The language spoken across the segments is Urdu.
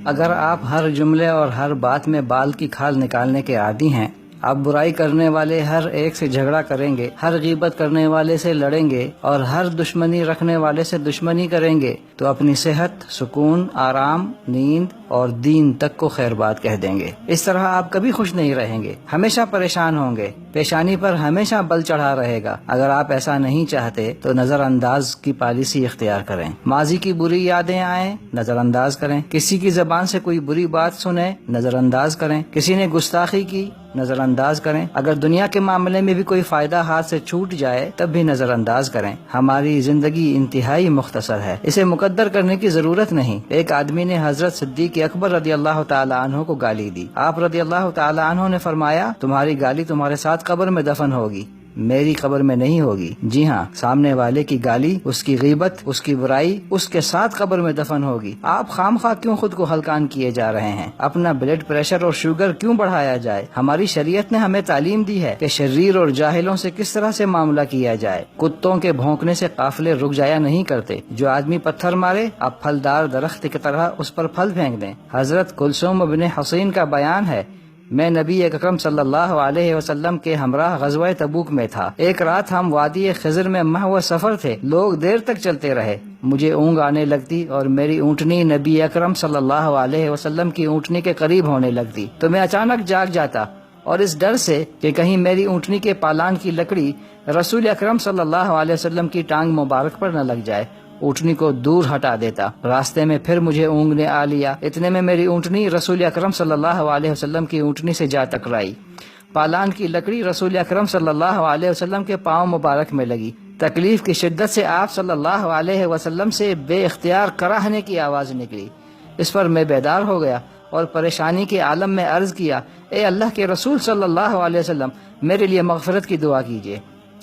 اگر آپ ہر جملے اور ہر بات میں بال کی کھال نکالنے کے عادی ہیں، آپ برائی کرنے والے ہر ایک سے جھگڑا کریں گے، ہر غیبت کرنے والے سے لڑیں گے اور ہر دشمنی رکھنے والے سے دشمنی کریں گے تو اپنی صحت، سکون، آرام، نیند اور دین تک کو خیر بات کہہ دیں گے۔ اس طرح آپ کبھی خوش نہیں رہیں گے، ہمیشہ پریشان ہوں گے، پیشانی پر ہمیشہ بل چڑھا رہے گا۔ اگر آپ ایسا نہیں چاہتے تو نظر انداز کی پالیسی اختیار کریں۔ ماضی کی بری یادیں آئیں، نظر انداز کریں۔ کسی کی زبان سے کوئی بری بات سنیں، نظر انداز کریں۔ کسی نے گستاخی کی، نظر انداز کریں۔ اگر دنیا کے معاملے میں بھی کوئی فائدہ ہاتھ سے چھوٹ جائے تب بھی نظر انداز کریں۔ ہماری زندگی انتہائی مختصر ہے، اسے مقدر کرنے کی ضرورت نہیں۔ ایک آدمی نے حضرت صدیق اکبر رضی اللہ تعالی عنہ کو گالی دی۔ آپ رضی اللہ تعالی عنہ نے فرمایا، تمہاری گالی تمہارے ساتھ قبر میں دفن ہوگی، میری قبر میں نہیں ہوگی۔ جی ہاں، سامنے والے کی گالی، اس کی غیبت، اس کی برائی اس کے ساتھ قبر میں دفن ہوگی۔ آپ خام خواہ کیوں خود کو ہلکان کیے جا رہے ہیں؟ اپنا بلڈ پریشر اور شوگر کیوں بڑھایا جائے؟ ہماری شریعت نے ہمیں تعلیم دی ہے کہ شریر اور جاہلوں سے کس طرح سے معاملہ کیا جائے۔ کتوں کے بھونکنے سے قافلے رک جایا نہیں کرتے۔ جو آدمی پتھر مارے، آپ پھلدار درخت کی طرح اس پر پھل پھینک دیں۔ حضرت کلثوم بن حسین کا بیان ہے، میں نبی اکرم صلی اللہ علیہ وسلم کے ہمراہ غزوہ تبوک میں تھا۔ ایک رات ہم وادی خضر میں محو سفر تھے، لوگ دیر تک چلتے رہے، مجھے اونگ آنے لگتی اور میری اونٹنی نبی اکرم صلی اللہ علیہ وسلم کی اونٹنی کے قریب ہونے لگتی تو میں اچانک جاگ جاتا، اور اس ڈر سے کہ کہیں میری اونٹنی کے پالان کی لکڑی رسول اکرم صلی اللہ علیہ وسلم کی ٹانگ مبارک پر نہ لگ جائے، اونٹنی کو دور ہٹا دیتا۔ راستے میں پھر مجھے اونگ نے آ لیا، اتنے میں میری اونٹنی رسول اکرم صلی اللہ علیہ وسلم کی اونٹنی سے جا ٹکرائی، پالان کی لکڑی رسول اکرم صلی اللہ علیہ وسلم کے پاؤں مبارک میں لگی۔ تکلیف کی شدت سے آپ صلی اللہ علیہ وسلم سے بے اختیار کراہنے کی آواز نکلی۔ اس پر میں بیدار ہو گیا اور پریشانی کے عالم میں عرض کیا، اے اللہ کے رسول صلی اللہ علیہ وسلم، میرے لیے مغفرت کی دعا کیجیے۔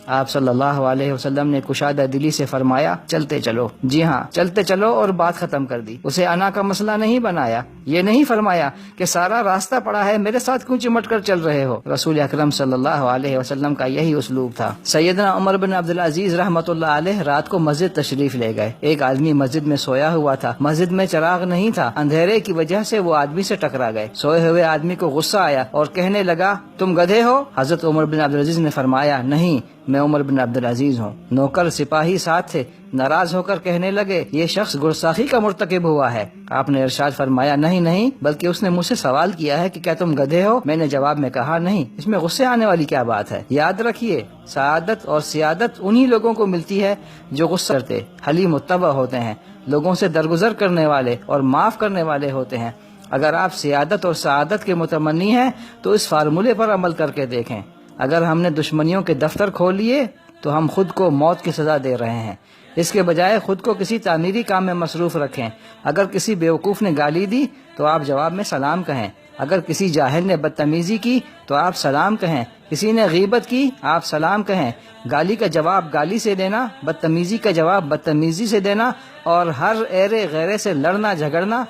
آپ صلی اللہ علیہ وسلم نے کشادہ دلی سے فرمایا، چلتے چلو۔ جی ہاں، چلتے چلو، اور بات ختم کر دی۔ اسے انا کا مسئلہ نہیں بنایا، یہ نہیں فرمایا کہ سارا راستہ پڑا ہے، میرے ساتھ کیوں چمٹ کر چل رہے ہو۔ رسول اکرم صلی اللہ علیہ وسلم کا یہی اسلوب تھا۔ سیدنا عمر بن عبدالعزیز رحمۃ اللہ علیہ رات کو مسجد تشریف لے گئے۔ ایک آدمی مسجد میں سویا ہوا تھا، مسجد میں چراغ نہیں تھا، اندھیرے کی وجہ سے وہ آدمی سے ٹکرا گئے۔ سوئے ہوئے آدمی کو غصہ آیا اور کہنے لگا، تم گدھے ہو؟ حضرت عمر بن عبدالعزیز نے فرمایا، نہیں، میں عمر بن عبدالعزیز ہوں۔ نوکر سپاہی ساتھ تھے، ناراض ہو کر کہنے لگے، یہ شخص گستاخی کا مرتکب ہوا ہے۔ آپ نے ارشاد فرمایا، نہیں نہیں، بلکہ اس نے مجھ سے سوال کیا ہے کہ کیا تم گدھے ہو؟ میں نے جواب میں کہا نہیں۔ اس میں غصے آنے والی کیا بات ہے؟ یاد رکھیے، سعادت اور سیادت انہی لوگوں کو ملتی ہے جو غصہ کرتے، حلیم متبع ہوتے ہیں، لوگوں سے درگزر کرنے والے اور معاف کرنے والے ہوتے ہیں۔ اگر آپ سیادت اور سعادت کے متمنی ہیں تو اس فارمولے پر عمل کر کے دیکھیں۔ اگر ہم نے دشمنیوں کے دفتر کھول لیے تو ہم خود کو موت کی سزا دے رہے ہیں۔ اس کے بجائے خود کو کسی تعمیری کام میں مصروف رکھیں۔ اگر کسی بیوقوف نے گالی دی تو آپ جواب میں سلام کہیں۔ اگر کسی جاہل نے بدتمیزی کی تو آپ سلام کہیں۔ کسی نے غیبت کی، آپ سلام کہیں۔ گالی کا جواب گالی سے دینا، بدتمیزی کا جواب بدتمیزی سے دینا، اور ہر ایرے غیرے سے لڑنا جھگڑنا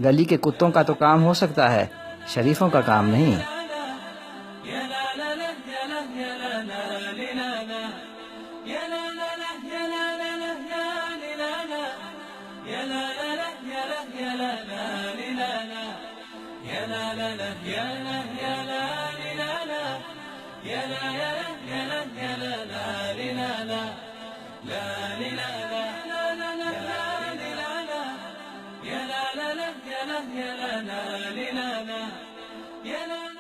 گلی کے کتوں کا تو کام ہو سکتا ہے، شریفوں کا کام نہیں۔ Ya la la